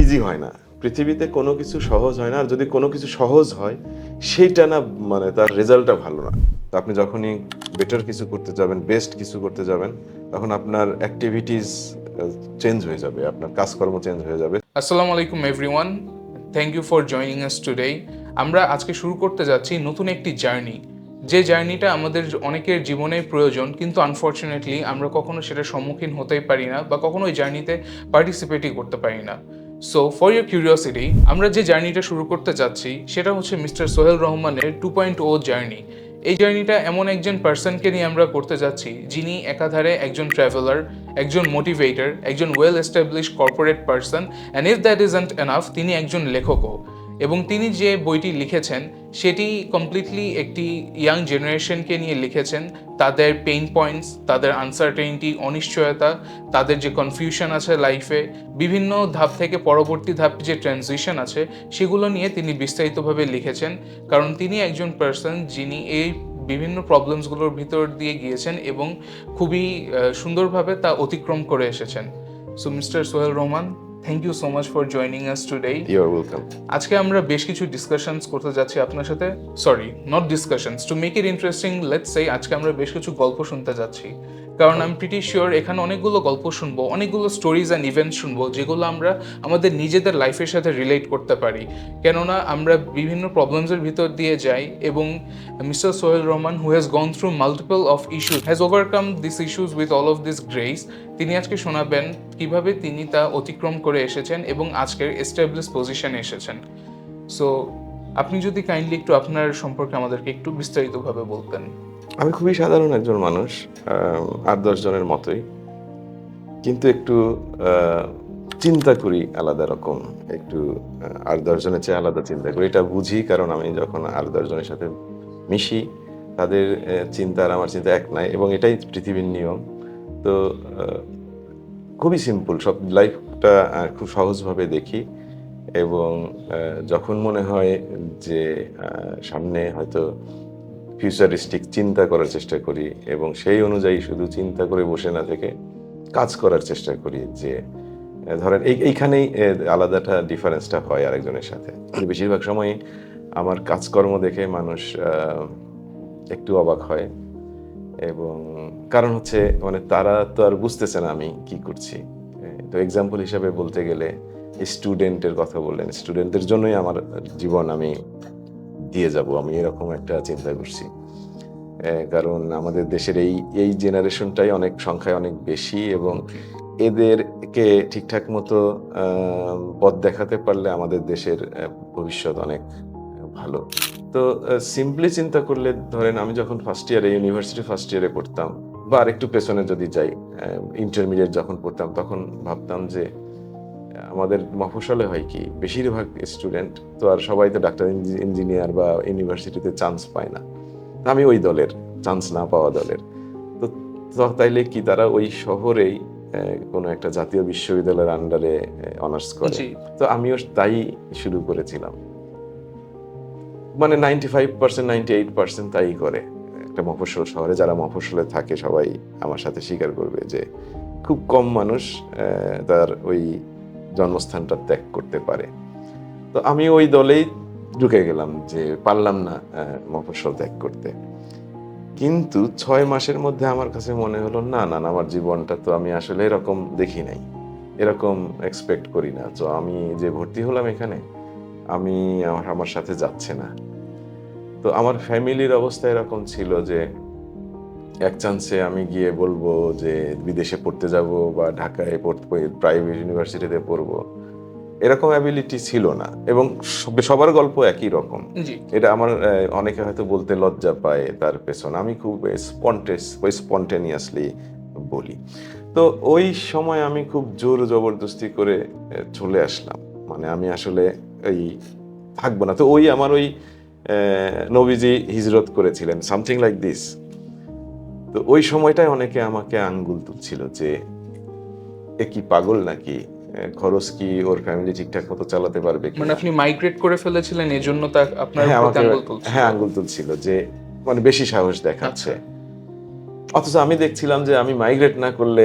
Easy হয় না। পৃথিবীতে কোনো কিছু সহজ হয় না, আর যদি কোনো কিছু সহজ হয় সেইটা না মানে তার রেজাল্টটা ভালো না। তো আপনি যখনই বেটার কিছু করতে যাবেন, বেস্ট কিছু করতে যাবেন, তখন আপনার অ্যাক্টিভিটিস চেঞ্জ হয়ে যাবে, আপনার কাজকর্ম চেঞ্জ হয়ে যাবে। আসসালামু আলাইকুম everyone, thank you for joining us today. আমরা আজকে শুরু করতে যাচ্ছি নতুন একটি জার্নি, যে জার্নিটা আমাদের অনেকের জীবনে প্রয়োজন, কিন্তু আনফর্চুনেটলি আমরা কখনো সেটার সম্মুখীন হতেই পারি না বা কখনো ওই জার্নিতে পার্টিসিপেটই করতে পারি না। সো ফর ইউর কিউরিওসিটি, আমরা যে জার্নিটা শুরু করতে যাচ্ছি সেটা হচ্ছে মিস্টার সোহেল রহমানের 2.0 জার্নি। এই জার্নিটা এমন একজন পার্সনকে নিয়ে আমরা করতে যাচ্ছি যিনি একাধারে একজন ট্রাভেলার, একজন মোটিভেটর, একজন well establish corporate person, and if that isn't enough, তিনি একজন লেখকও। এবং তিনি যে বইটি লিখেছেন সেটি কমপ্লিটলি একটি ইয়াং জেনারেশনকে নিয়ে লিখেছেন। তাদের পেইন পয়েন্টস, তাদের আনসার্টেনিটি, অনিশ্চয়তা, তাদের যে কনফিউশন আছে লাইফে, বিভিন্ন ধাপ থেকে পরবর্তী ধাপ যে ট্রানজিশন আছে, সেগুলো নিয়ে তিনি বিস্তারিতভাবে লিখেছেন। কারণ তিনি একজন পার্সন যিনি এই বিভিন্ন প্রবলেমসগুলোর ভিতর দিয়ে গিয়েছেন এবং খুবই সুন্দরভাবে তা অতিক্রম করে এসেছেন। So mister Sohel Rahman, thank you so much for joining us today. You are welcome. আজকে আমরা বেশ কিছু ডিসকাশনস করতে যাচ্ছি আপনার সাথে। Sorry, not discussions, to make it interesting let's say আজকে আমরা বেশ কিছু গল্প শুনতে যাচ্ছি। কারণ আমি প্রিটি শিওর এখানে অনেকগুলো গল্প শুনবো, অনেকগুলো স্টোরিজ অ্যান্ড ইভেন্টস শুনবো যেগুলো আমরা আমাদের নিজেদের লাইফের সাথে রিলেট করতে পারি। কেননা আমরা বিভিন্ন প্রবলেমসের ভিতর দিয়ে যাই এবং mister Sohel Rahman, who has gone through multiple of issues, has overcome this issues with all of this grace, তিনি আজকে শোনাবেন কিভাবে তিনি তা অতিক্রম করে এসেছেন এবং আজকের এস্টাবলিশ পজিশনে এসেছেন। সো আপনি যদি কাইন্ডলি একটু আপনার সম্পর্কে আমাদেরকে একটু বিস্তারিতভাবে বলতেন। আমি খুবই সাধারণ একজন মানুষ, 8-10 জনের মতোই, কিন্তু একটু চিন্তা করি আলাদা রকম, একটু 8-10 জনের চেয়ে আলাদা চিন্তা করি। এটা বুঝি কারণ আমি যখন 8-10 জনের সাথে মিশি, তাদের চিন্তা আর আমার চিন্তা এক নয়, এবং এটাই পৃথিবীর নিয়ম। তো খুবই সিম্পল, সব লাইফটা খুব সহজভাবে দেখি, এবং যখন মনে হয় যে সামনে হয়তো ফিউচারিস্টিক চিন্তা করার চেষ্টা করি, এবং সেই অনুযায়ী শুধু চিন্তা করে বসে না থেকে কাজ করার চেষ্টা করি। যে ধরেন এইখানেই আলাদাটা ডিফারেন্সটা হয় আরেকজনের সাথে। বেশিরভাগ সময়ই আমার কাজকর্ম দেখে মানুষ একটু অবাক হয়, এবং কারণ হচ্ছে মানে তারা তো আর বুঝতেছে না আমি কি করছি। তো এক্সাম্পল হিসাবে বলতে গেলে স্টুডেন্টের কথা বললেন, স্টুডেন্টদের জন্যই আমার জীবন আমি দিয়ে যাব, আমি এরকম একটা চিন্তা করছি। কারণ আমাদের দেশের এই জেনারেশনটাই অনেক সংখ্যায় অনেক বেশি, এবং এদেরকে ঠিকঠাক মতো পথ দেখাতে পারলে আমাদের দেশের ভবিষ্যৎ অনেক ভালো। তো সিম্পলি চিন্তা করলে, ধরেন আমি যখন ইউনিভার্সিটি ফার্স্ট ইয়ারে পড়তাম, বা আরেকটু পেছনে যদি যাই, ইন্টারমিডিয়েট যখন পড়তাম, তখন ভাবতাম যে আমাদের মফস্বলে হয় কি, বেশিরভাগ স্টুডেন্ট তো আর সবাই তো ডাক্তার, ইঞ্জিনিয়ার বা ইউনিভার্সিটিতে চান্স পায় না। আমি ওই দলের, চান্স না পাওয়া দলের। তো তাইলে কি তারা ওই শহরেই কোনো একটা জাতীয় বিশ্ববিদ্যালয়ের আন্ডারে অনার্স করে? তো আমিও তাই শুরু করেছিলাম। মানে 95%, 98% তাই করে। একটা মফস্বল শহরে, যারা মফস্বলে থাকে সবাই আমার সাথে স্বীকার করবে যে খুব কম মানুষ তার ওই জন্মস্থানটা ত্যাগ করতে পারে। তো আমি ওই দলেই ঢুকে গেলাম, যে পারলাম না মফস্বল ত্যাগ করতে। কিন্তু 6 মাসের মধ্যে আমার কাছে মনে হলো না, আমার জীবনটা তো আমি আসলে এরকম দেখি নাই, এরকম এক্সপেক্ট করি না। তো আমি যে ভর্তি হলাম এখানে, আমি আমার সাথে যাচ্ছে না। তো আমার ফ্যামিলির অবস্থা এরকম ছিল যে এক চান্সে আমি গিয়ে বলবো যে বিদেশে পড়তে যাব বা ঢাকায় প্রাইভেট ইউনিভার্সিটিতে পড়বো, এরকম অ্যাবিলিটি ছিল না। এবং সবার গল্প একই রকম। এটা আমার অনেকে হয়তো বলতে লজ্জা পায় তার পেছনে, আমি খুব স্পন্টেনিয়াসলি বলি। তো ওই সময় আমি খুব জোর জবরদস্তি করে চলে আসলাম, মানে আমি আসলে এই থাকবো না। তো ওই আমার ওই নবীজি হিজরত করেছিলেন, সামথিং লাইক দিস। তো ওই সময়টায় অনেকে আমাকে আঙ্গুল তুলছিল যে এ কি পাগল নাকি, খরচ কি ওর ফ্যামিলি ঠিকঠাক মতো চালাতে পারবে কি? মানে আপনি মাইগ্রেট করে ফেলেছিলেন, এজন্য তা আপনার প্রতি আঙ্গুল তুলছিল? হ্যাঁ, আঙ্গুল তুলছিল যে মানে বেশি সাহস দেখাচ্ছে। অথচ আমি দেখছিলাম যে আমি মাইগ্রেট না করলে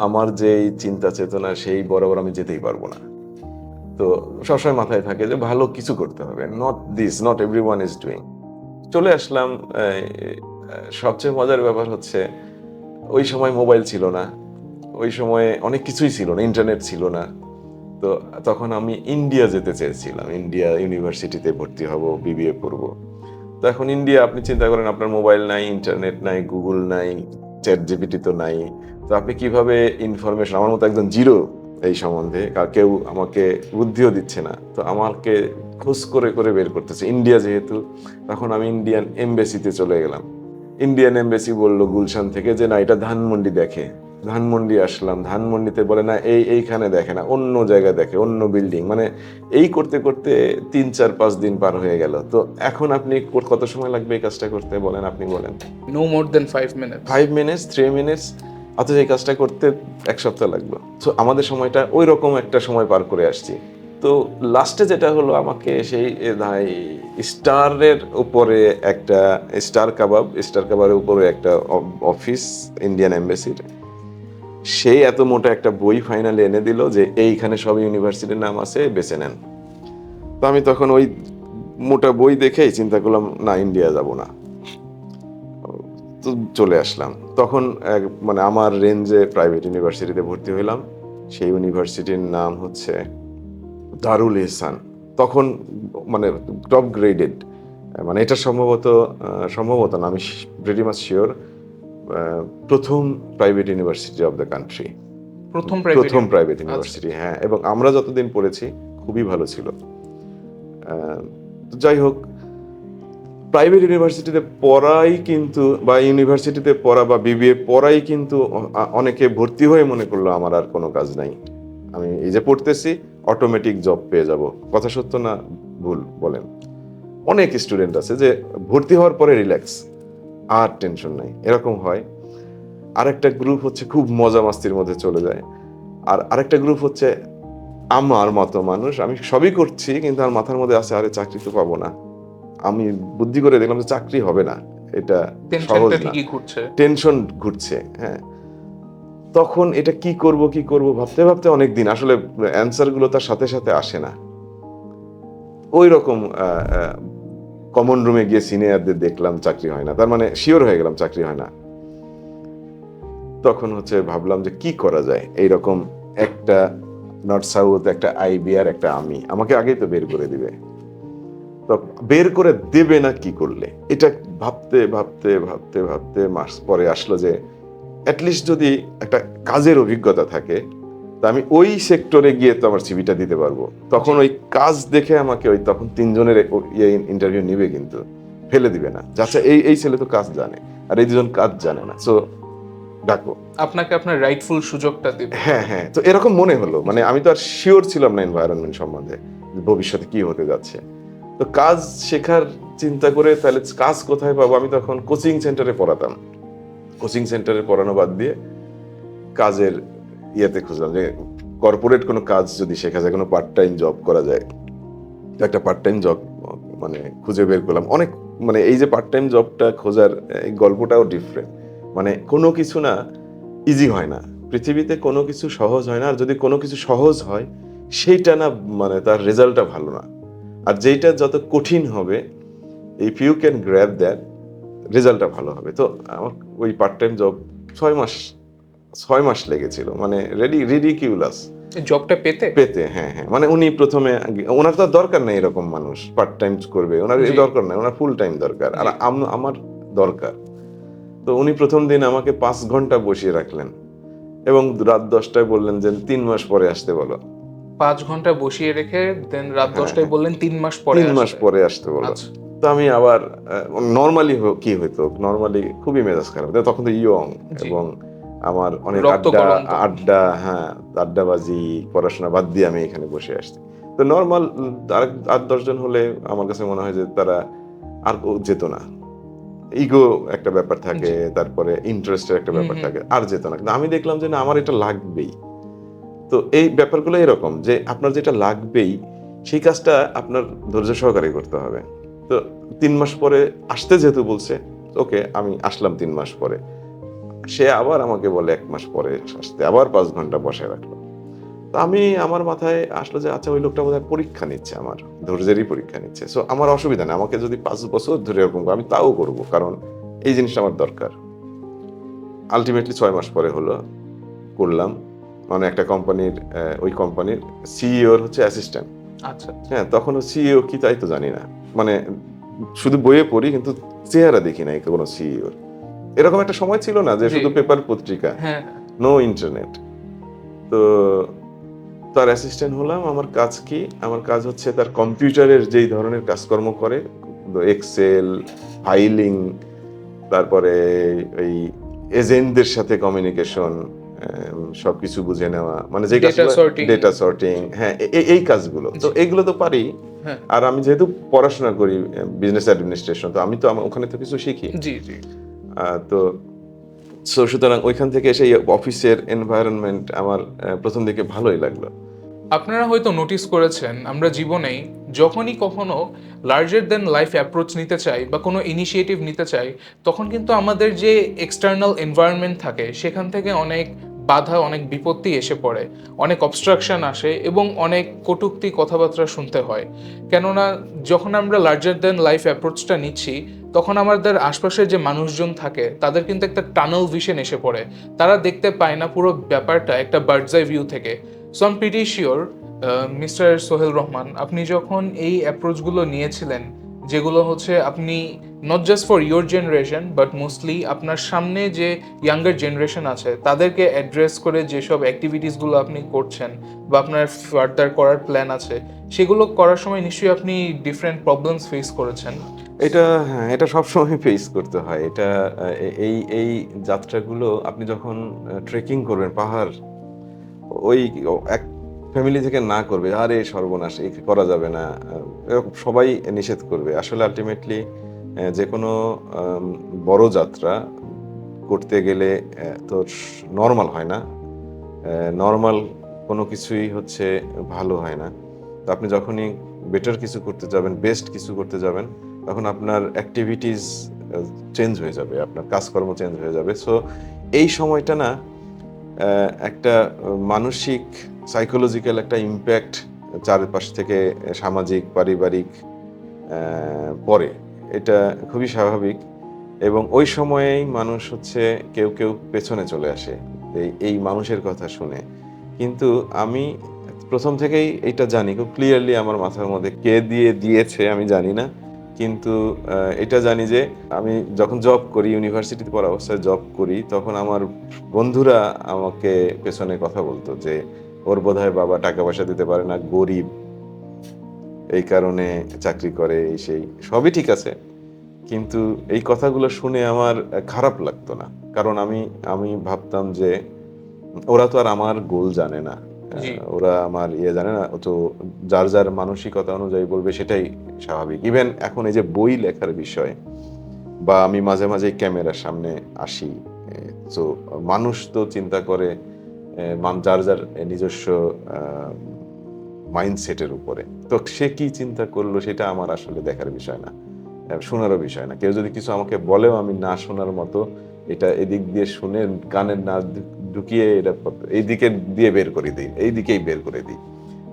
আমার যে চিন্তা চেতনা সেই বরাবর আমি যেতেই পারবো না। তো সবসময় মাথায় থাকে যে ভালো কিছু করতে হবে, নট এভরিওয়ান ইজ ডুইং। চলে আসলাম। সবচেয়ে মজার ব্যাপার হচ্ছে ওই সময় মোবাইল ছিল না, ওই সময়ে অনেক কিছুই ছিল না, ইন্টারনেট ছিল না। তো তখন আমি ইন্ডিয়া যেতে চেয়েছিলাম, ইন্ডিয়া ইউনিভার্সিটিতে ভর্তি হব, বিবিএ পড়বো। তো এখন ইন্ডিয়া, আপনি চিন্তা করেন, আপনার মোবাইল নাই, ইন্টারনেট নাই, গুগল নাই, চ্যাট জিপিটি তো নাই। তো আপনি কিভাবে ইনফরমেশন, আমার মতো একজন জিরো এই সম্বন্ধে, কেউ আমাকে বুদ্ধিও দিচ্ছে না, তো আমাকে খোঁজ করে করে বের করতেছে ইন্ডিয়া যেহেতু। তখন আমি ইন্ডিয়ান এমবেসিতে চলে গেলাম। ইন্ডিয়ান এমবেসি বললো গুলশান থেকে যে না, এটা ধানমন্ডি দেখে। ধানমন্ডি আসলাম, ধানমন্ডিতে বলে না এইখানে দেখে না, অন্য জায়গায় দেখে, অন্য বিল্ডিং। মানে এই করতে করতে 3-4-5 দিন পার হয়ে গেল। তো এখন আপনি কত সময় লাগবে এই কাজটা করতে বলেন, আপনি বলেন। নো মোর দেন 5 মিনিটস। 5 মিনিটস, 3 মিনিটস, অথচ এই কাজটা করতে 1 সপ্তাহ লাগবে। তো আমাদের সময়টা ওই রকম একটা সময় পার করে আসছি। তো লাস্টে যেটা হলো, আমাকে সেই স্টারের উপরে একটা স্টার কাবাবের উপরে একটা অফিস ইন্ডিয়ান এমবাসির, সেই এত মোটা একটা বই ফাইনালি এনে দিল যে এইখানে সব ইউনিভার্সিটির নাম আছে, বেছে নেন। তো আমি তখন ওই মোটা বই দেখেই চিন্তা করলাম না, ইন্ডিয়া যাব না। তো চলে আসলাম। তখন মানে আমার রেঞ্জে প্রাইভেট ইউনিভার্সিটিতে ভর্তি হইলাম। সেই ইউনিভার্সিটির নাম হচ্ছে দারুল ইহসান। তখন মানে টপ গ্রেডেড, মানে এটা সম্ভবত না, আমি প্রিটি মাচ শিওর, প্রথম private university of the country, প্রথম প্রাইভেট ইউনিভার্সিটি। হ্যাঁ, এবং আমরা যতদিন পড়েছি খুবই ভালো ছিল। যাই হোক, প্রাইভেট ইউনিভার্সিটিতে পড়াই কিন্তু, বা ইউনিভার্সিটিতে পড়া বা বিবিএ পড়াই কিন্তু অনেকে ভর্তি হয়ে মনে করলো আমার আর কোনো কাজ নাই, আমি এই যে পড়তেছি অটোমেটিক জব পেয়ে যাব। কথা সত্য না ভুল বলেন? অনেক স্টুডেন্ট আছে যে ভর্তি হওয়ার পরে রিল্যাক্স, আর টেনশন নাই, এরকম হয়। আরেকটা গ্রুপ হচ্ছে খুব মজা মাস্তির মধ্যে চলে যায়। আর আরেকটা গ্রুপ হচ্ছে আমার মতো মানুষ, আমি সবই করছি কিন্তু আমার মাথার মধ্যে আছে আরে চাকরি তো পাবো না। আমি বুদ্ধি করে দেখলাম যে চাকরি হবে না, এটা সহজ না, টেনশন ঘুরছে। হ্যাঁ, তখন এটা কি করব ভাবতে ভাবতে অনেক দিন, আসলে অ্যান্সার গুলো তার সাথে সাথে আসে না। ওই রকম কমন রুমে গিয়ে সিনিয়রদের দেখলাম চাকরি হয় না, তার মানে শিওর হয়ে গেলাম চাকরি হয় না। তখন হচ্ছে ভাবলাম যে কি করা যায়, এইরকম একটা নর্থ সাউথ, একটা আইবিআর, একটা আমাকে আগেই তো বের করে দিবে। তো বের করে দেবে না কি করলে, এটা ভাবতে ভাবতে ভাবতে ভাবতে মাস পরে আসলো যে অ্যাটলিস্ট যদি একটা কাজের অভিজ্ঞতা থাকে, তা আমি ওই সেক্টরে গিয়ে তো আমার সিভিটা দিতে পারবো। তখন ওই কাজ দেখে আমাকে ওই তখন 3 জনের ইন্টারভিউ নিবে, কিন্তু ফেলে দিবে না, যাচ্ছে এই ছেলে তো কাজ জানে, আর এই 2 জন কাজ জানে না, সো ডাকো, আপনাকে আপনার রাইটফুল সুযোগটা দিবে। হ্যাঁ হ্যাঁ। তো এরকম মনে হলো, মানে আমি তো আর শিওর ছিলাম না এনভায়রনমেন্ট সম্বন্ধে, ভবিষ্যতে কি হতে যাচ্ছে। তো কাজ শেখার চিন্তা করে তাহলে কাজ কোথায় পাবো, আমি তখন কোচিং সেন্টারে পড়াতাম। কোচিং সেন্টারে পড়ানো বাদ দিয়ে কাজের ইয়েতে খুঁজলাম যে কর্পোরেট কোনো কাজ যদি শেখা যায়, কোনো পার্ট টাইম জব করা যায়। একটা পার্ট টাইম জব মানে খুঁজে বের করলাম অনেক, মানে এই যে পার্ট টাইম জবটা খোঁজার এই গল্পটাও ডিফারেন্ট। মানে কোনো কিছু না ইজি হয় না, পৃথিবীতে কোনো কিছু সহজ হয় না, আর যদি কোনো কিছু সহজ হয় সেইটা না, মানে তার রেজাল্টটা ভালো না। আর যেইটা যত কঠিন হবে, if you can grab that, রেজাল্টটা ভালো হবে। তো আমার ওই পার্ট টাইম জব 6 মাস লেগেছিল, মানে রিডিকিউলাস জবটা পেতে। হ্যাঁ হ্যাঁ, মানে উনি প্রথমে, ওনার তো দরকার নেই এরকম মানুষ পার্ট টাইম করবে, ওনার এই দরকার নাই, ওনার ফুল টাইম দরকার, আর আমার দরকার। তো উনি প্রথম দিন আমাকে 5 ঘন্টা বসিয়ে রাখলেন এবং রাত 10টায় বললেন যে 3 মাস পরে আসতে বলো। 5 ঘন্টা বসিয়ে রেখে দেন রাত 10টায় বললেন 3 মাস পরে আসতে বলো। তো আমি আবার নর্মালি কি হইতো, নর্মালি খুবই মেজাজ খারাপ, তখন তো ইয়ং, এবং আমার অনেক আড্ডা, হ্যাঁ আড্ডাবাজি, পড়াশোনা বাদ দিয়ে আমি এখানে বসে আসছি। তো নর্মাল 8-10 জন হলে আমার কাছে মনে হয় যে তারা আর যেত না, ইগো একটা ব্যাপার থাকে, তারপরে ইন্টারেস্টের একটা ব্যাপার থাকে, আর যেত না। কিন্তু আমি দেখলাম যে না, আমার এটা লাগবেই। তো এই ব্যাপারগুলো এরকম যে আপনার যেটা লাগবেই সেই কাজটা আপনার ধৈর্য সহকারে করতে হবে। তো 3 মাস পরে আসতে যেহেতু বলছে, ওকে আমি আসলাম 3 মাস পরে। সে আবার আমাকে বলে 1 মাস পরে আসতে, আবার 5 ঘন্টা বসে রাখলো। তো আমার মাথায় আসলো যে আচ্ছা ওই লোকটা বোধহয় পরীক্ষা নিচ্ছে, আমার ধৈর্যেরই পরীক্ষা নিচ্ছে। সো আমার অসুবিধা নেই, আমাকে যদি 5 বছর ধরে এরকম করে, আমি তাও করব, কারণ এই জিনিসটা আমার দরকার। আলটিমেটলি 6 মাস পরে হলো, করলাম। মানে একটা কোম্পানির ওই কোম্পানির সিইওর হচ্ছে অ্যাসিস্ট্যান্ট। আচ্ছা, হ্যাঁ, তখনও সিইও কি তাই তো জানি না। মানে শুধু বইয়ে পড়ি কিন্তু চেহারা দেখি নাই কোনো সিইওর। এরকম একটা সময় ছিল না যে জি। শুধু পেপার পত্রিকা, হ্যাঁ, নো ইন্টারনেট। তো তার অ্যাসিস্ট্যান্ট হলাম। আমার কাজ কি? আমার কাজ হচ্ছে তার কম্পিউটারের যেই ধরনের কাজকর্ম করে, এক্সেল, ফাইলিং, তারপরে ওই এজেন্টদের সাথে কমিউনিকেশন, সবকিছু বুঝে নেওয়া, মানে যে ডেটা কাজগুলো, সর্টিং। ডেটা সর্টিং, হ্যাঁ, এই কাজগুলো। তো জি। এগুলো তো পারি। হ্যাঁ। আর আমি যেহেতু পড়াশোনা করি বিজনেস অ্যাডমিনিস্ট্রেশন, তো আমি তো ওখানে তো কিছু শিখি। জি, জি। তো সুতরাং ওইখান থেকে এসে এই অফিসের এনভায়রনমেন্ট আমার প্রথম দিকে ভালোই লাগলো। আপনারা হয়তো নোটিস করেছেন আমরা জীবনেই যখনই কখনো লার্জার দেন লাইফ অ্যাপ্রোচ নিতে চাই বা কোনো ইনিশিয়েটিভ নিতে চাই, তখন কিন্তু আমাদের যে এক্সটার্নাল এনভায়রনমেন্ট থাকে সেখান থেকে অনেক বাধা, অনেক বিপত্তি এসে পড়ে, অনেক অবস্ট্রাকশন আসে এবং অনেক কটূক্তি কথাবার্তা শুনতে হয়। কেননা যখন আমরা লার্জার দেন লাইফ অ্যাপ্রোচটা নিচ্ছি, তখন আমাদের আশপাশের যে মানুষজন থাকে তাদের কিন্তু একটা টানেল ভিশন এসে পড়ে। তারা দেখতে পায় না পুরো ব্যাপারটা একটা বার্ডস আই ভিউ থেকে। So I am pretty sure mister Sohel Rahman, আপনি যখন এই অ্যাপ্রোচগুলো নিয়েছিলেন, যেগুলো হচ্ছে আপনি not just for your generation but mostly আপনার সামনে যে ইয়াঙ্গার জেনারেশন আছে তাদেরকে অ্যাড্রেস করে যেসব অ্যাক্টিভিটিসগুলো আপনি করছেন বা আপনার ফার্দার করার প্ল্যান আছে, সেগুলো করার সময় নিশ্চয়ই আপনি ডিফারেন্ট প্রবলেমস ফেস করেছেন। এটা, হ্যাঁ, এটা সবসময় ফেস করতে হয়। এটা এই যাত্রাগুলো আপনি যখন ট্রেকিং করবেন পাহাড়, ওই এক ফ্যামিলি থেকে না করবে, আরে সর্বনাশ, এ করা যাবে না, এরকম সবাই নিষেধ করবে। আসলে আলটিমেটলি যে কোনো বড় যাত্রা করতে গেলে তো নরমাল হয় না। নরমাল কোনো কিছুই হচ্ছে ভালো হয় না। তো আপনি যখনই বেটার কিছু করতে যাবেন, বেস্ট কিছু করতে যাবেন, তখন আপনার অ্যাক্টিভিটিস চেঞ্জ হয়ে যাবে, আপনার কাজকর্ম চেঞ্জ হয়ে যাবে। সো এই সময়টা না একটা মানসিক সাইকোলজিক্যাল একটা ইমপ্যাক্ট চারপাশ থেকে, সামাজিক, পারিবারিক পড়ে। এটা খুবই স্বাভাবিক। এবং ওই সময়েই মানুষ হচ্ছে কেউ পেছনে চলে আসে এই মানুষের কথা শুনে। কিন্তু আমি প্রথম থেকেই এইটা জানি, খুব ক্লিয়ারলি আমার মাথার মধ্যে কে দিয়েছে আমি জানি না। কিন্তু এটা জানি যে আমি যখন জব করি, ইউনিভার্সিটিতে পড়া অবস্থায় জব করি, তখন আমার বন্ধুরা আমাকে পেছনে কথা বলতো যে, "ওর বোধহয় বাবা টাকা-পয়সা দিতে পারে না, গরিব। এই কারণে চাকরি করে", এই সেই। সবই ঠিক আছে। কিন্তু এই কথাগুলো শুনে আমার খারাপ লাগতো না। কারণ আমি ভাবতাম যে ওরা তো আর আমার গোল জানে না। জি। ওরা আমার জানে না। তো যার মানসিকতা অনুযায়ী বলবে সেটাই স্বাভাবিক। ইভেন এখন এই যে বই লেখার বিষয়, বা আমি মাঝে ক্যামেরার সামনে আসি। এ সো মানুষ তো চিন্তা করে যার নিজস্ব আ মাইন্ডসেটের উপরে। তো সে কি চিন্তা করলো সেটা আমার আসলে দেখার বিষয় না। শোনারও বিষয় না। কেউ যদি কিছু আমাকে বলেও আমি না শোনার মতো, এটা এদিক দিয়ে শুনে কানে না ঢুকিয়ে এটা এইদিকে দিয়ে বের করে দেই। এইদিকেই বের করে দিই।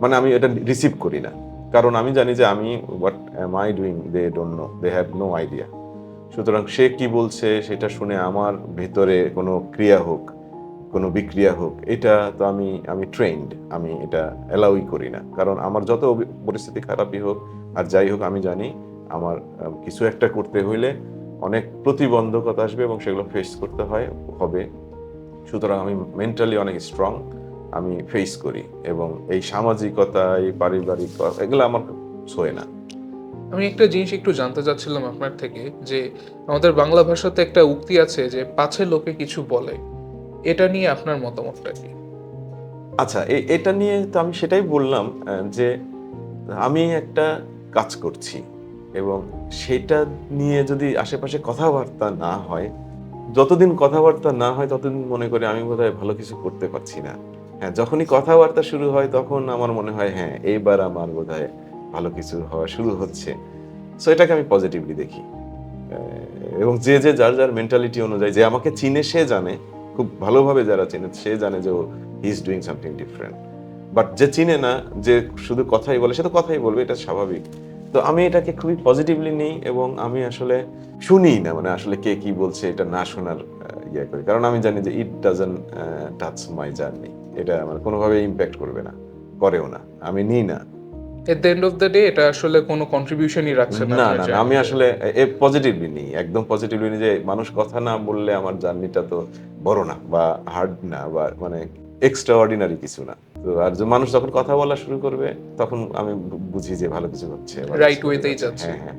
মানে আমি এটা রিসিভ করি না। কারণ আমি জানি যে আমি what am I doing? They don't know. They have no idea. সুতরাং সে কি বলছে সেটা শুনে আমার ভেতরে কোনো ক্রিয়া হোক, কোনো বিক্রিয়া হোক, এটা তো আমি ট্রেইনড। আমি এটা অ্যালাউই করি না। কারণ আমার যত পরিস্থিতি খারাপই হোক আর যাই হোক, আমি জানি আমার কিছু একটা করতে হইলে অনেক প্রতিবন্ধকতা আসবে এবং সেগুলো ফেস করতে হবে। সুতরাং আমি মেন্টালি অনেক স্ট্রং। আমি ফেস করি এবং এই সামাজিকতা, এই পারিবারিক এগুলো আমার ছোঁয় না। আমি একটা জিনিস একটু জানতে চাচ্ছিলাম আপনার থেকে যে আমাদের বাংলা ভাষাতে একটা উক্তি আছে যে পাছে লোকে কিছু বলে। এটা নিয়ে আপনার মতামতটা কি? আচ্ছা, এটা নিয়ে তো আমি সেটাই বললাম যে আমি একটা কাজ করছি এবং সেটা নিয়ে যদি আশেপাশে কথাবার্তা না হয়, যতদিন কথাবার্তা না হয় ততদিন মনে করি আমি বোধহয় ভালো কিছু করতে পারছি না। হ্যাঁ, যখনই কথাবার্তা শুরু হয় তখন আমার মনে হয় হ্যাঁ, এইবার আমার বোধহয় ভালো কিছু হওয়া শুরু হচ্ছে। সো এটাকে আমি পজিটিভলি দেখি। এবং যে যার মেন্টালিটি অনুযায়ী, যে আমাকে চিনে সে জানে, খুব ভালোভাবে যারা চেনে সে জানে যে he is doing something different. But যে চিনে না, যে শুধু কথাই বলে, সে তো কথাই বলবে, এটা স্বাভাবিক। তো আমি এটাকে খুবই পজিটিভলি নিই এবং আমি আসলে শুনিই না, মানে আসলে কে কি বলছে এটা না শোনার ইয়ে করি, কারণ আমি জানি যে it doesn't touch my journey, এটা আমার কোনোভাবে ইম্প্যাক্ট করবে না, করেও না, আমি নিই না। At the end of the day এটা আসলে কোনো কন্ট্রিবিউশনই রাখছে না না আপনার না না আমি জার্নিতে। আসলে পজিটিভলি নিই, একদম পজিটিভলি নিই, যে মানুষ কথা না বললে আমার জার্নিটা তো বড় না বা হার্ড না বা মানে এক্সট্রা অর্ডিনারি কিছু না। তো আর যে মানুষ যখন কথা বলা শুরু করবে তখন আমি বুঝি যে ভালো কিছু হচ্ছে, ভালো রাইট কিছু হতে ওয়েতেই যাচ্ছে। যাচ্ছে। হ্যাঁ হ্যাঁ।